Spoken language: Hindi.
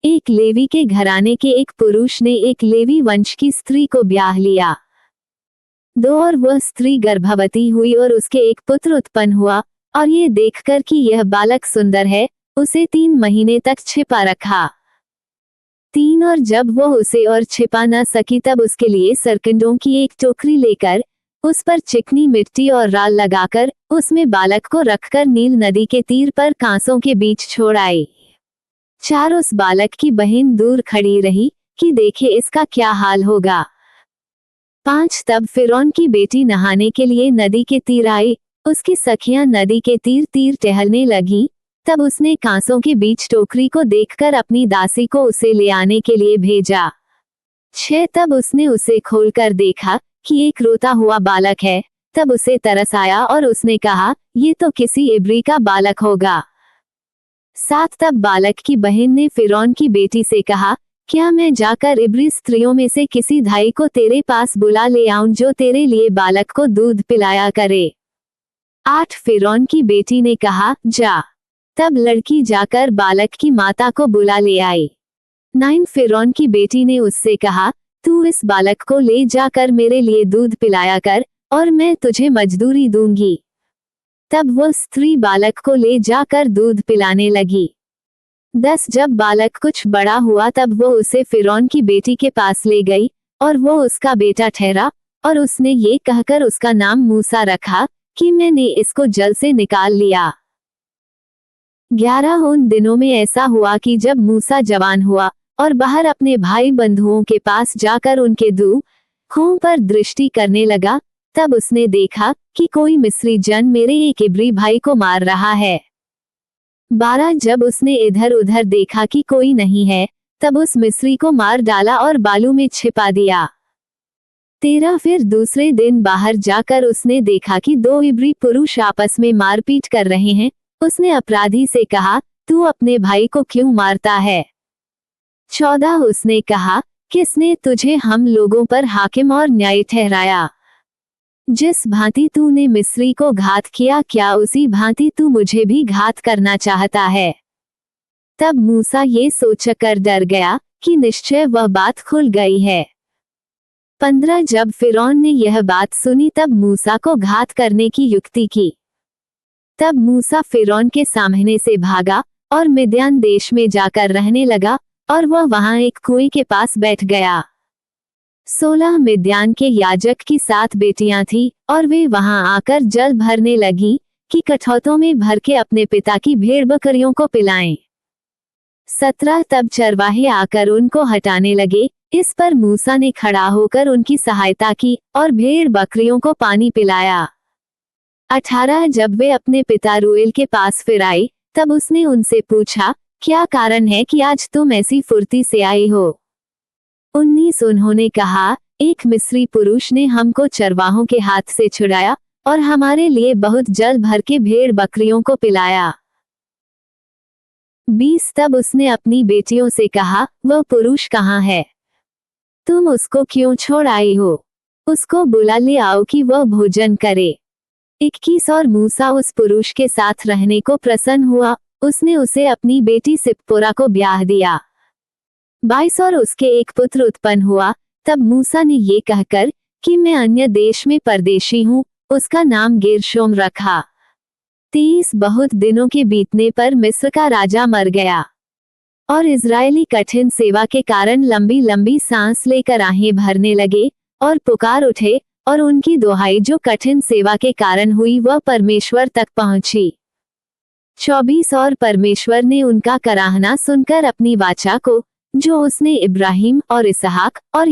एक लेवी के घराने के एक पुरुष ने एक लेवी वंश की स्त्री को ब्याह लिया। और वह स्त्री गर्भवती हुई और उसके एक पुत्र उत्पन्न हुआ, और ये देखकर कि यह बालक सुंदर है, उसे 3 महीने तक छिपा रखा। और जब वह उसे और छिपा न सकी तब उसके लिए सरकंडों की एक टोकरी लेकर उस पर चिकनी मिट्टी और राल लगाकर उसमें बालक को रखकर नील नदी के तीर पर कांसों के बीच छोड़ आई। 4 उस बालक की बहन दूर खड़ी रही कि देखे इसका क्या हाल होगा। 5 तब फिरौन की बेटी नहाने के लिए नदी के तीर आई। उसकी सखियां नदी के तीर तीर टहलने लगी। तब उसने कांसों के बीच टोकरी को देखकर अपनी दासी को उसे ले आने के लिए भेजा। 6 तब उसने उसे खोलकर देखा कि एक रोता हुआ बालक है। तब उसे तरस आया और उसने कहा, ये तो किसी इब्री का बालक होगा। 7 तब बालक की बहन ने फिरौन की बेटी से कहा, क्या मैं जाकर इब्री स्त्रियों में से किसी धाई को तेरे पास बुला ले आऊं जो तेरे लिए बालक को दूध पिलाया करे। 8 फिरौन की बेटी ने कहा, जा। तब लड़की जाकर बालक की माता को बुला ले आई। 9 फिरौन की बेटी ने उससे कहा, तू इस बालक को ले जाकर मेरे लिए दूध पिलाया कर और मैं तुझे मजदूरी दूंगी। तब वह स्त्री बालक को ले जाकर दूध पिलाने लगी। 10 जब बालक कुछ बड़ा हुआ तब वो उसे फिरौन की बेटी के पास ले गई और वो उसका बेटा ठहरा, और उसने ये कहकर उसका नाम मूसा रखा कि मैंने इसको जल से निकाल लिया। 11 उन दिनों में ऐसा हुआ कि जब मूसा जवान हुआ और बाहर अपने भाई बंधुओं के पास जाकर उनके दुखों पर दृष्टि करने लगा, तब उसने देखा कि कोई मिस्री जन मेरे एक इब्री भाई को मार रहा है। 12 जब उसने इधर उधर देखा कि कोई नहीं है, तब उस मिस्री को मार डाला और बालू में छिपा दिया। 13 फिर दूसरे दिन बाहर जाकर उसने देखा कि 2 इब्री पुरुष आपस में मारपीट कर रहे हैं। उसने अपराधी से कहा, तू अपने भाई को क्यों मारता है। 14 उसने कहा, किसने तुझे हम लोगों पर हाकिम और न्याय ठहराया। जिस भांति तूने मिस्री को घात किया, क्या उसी भांति तू मुझे भी घात करना चाहता है। तब मूसा ये सोचकर डर गया कि निश्चय वह बात खुल गई है। 15 जब फिरौन ने यह बात सुनी तब मूसा को घात करने की युक्ति की। तब मूसा फिरौन के सामने से भागा और मिद्यान देश में जाकर रहने लगा, और वह वहां एक कुएं के पास बैठ गया। 16 मिद्यान के याजक की 7 बेटियां थीं, और वे वहां आकर जल भरने लगी कि कठौतों में भर के अपने पिता की भेड़ बकरियों को पिलाएं। 17 तब चरवाहे आकर उनको हटाने लगे। इस पर मूसा ने खड़ा होकर उनकी सहायता की और भेड़ बकरियों को पानी पिलाया। 18 जब वे अपने पिता रूएल के पास फिर आए, तब उसने उनसे पूछा, क्या कारण है कि आज तुम ऐसी फुर्ती से आई हो। 19 उन्होंने कहा, एक मिस्री पुरुष ने हमको चरवाहों के हाथ से छुड़ाया और हमारे लिए बहुत जल भर के भेड़ बकरियों को पिलाया। 20 तब उसने अपनी बेटियों से कहा, वह पुरुष कहाँ है, तुम उसको क्यों छोड़ आई हो, उसको बुला ले आओ कि वह भोजन करे। 21 और मूसा उस पुरुष के साथ रहने को प्रसन्न हुआ, उसने उसे अपनी बेटी सिप्पोरा को ब्याह दिया। 22 और उसके एक पुत्र उत्पन्न हुआ। तब मूसा ने ये कहकर कि मैं अन्य देश में परदेशी हूँ, उसका नाम गेरशोम रखा। 23 बहुत दिनों के बीतने पर मिस्र का राजा मर गया, और इजरायली कठिन सेवा के कारण लंबी लंबी सांस लेकर आहें भरने लगे और पुकार उठे, और उनकी दुहाई जो कठिन सेवा के कारण हुई वह परमेश्वर तक पहुंची। 24 और परमेश्वर ने उनका कराहना सुनकर अपनी वाचा को, जो उसने इब्राहिम और इसहाक और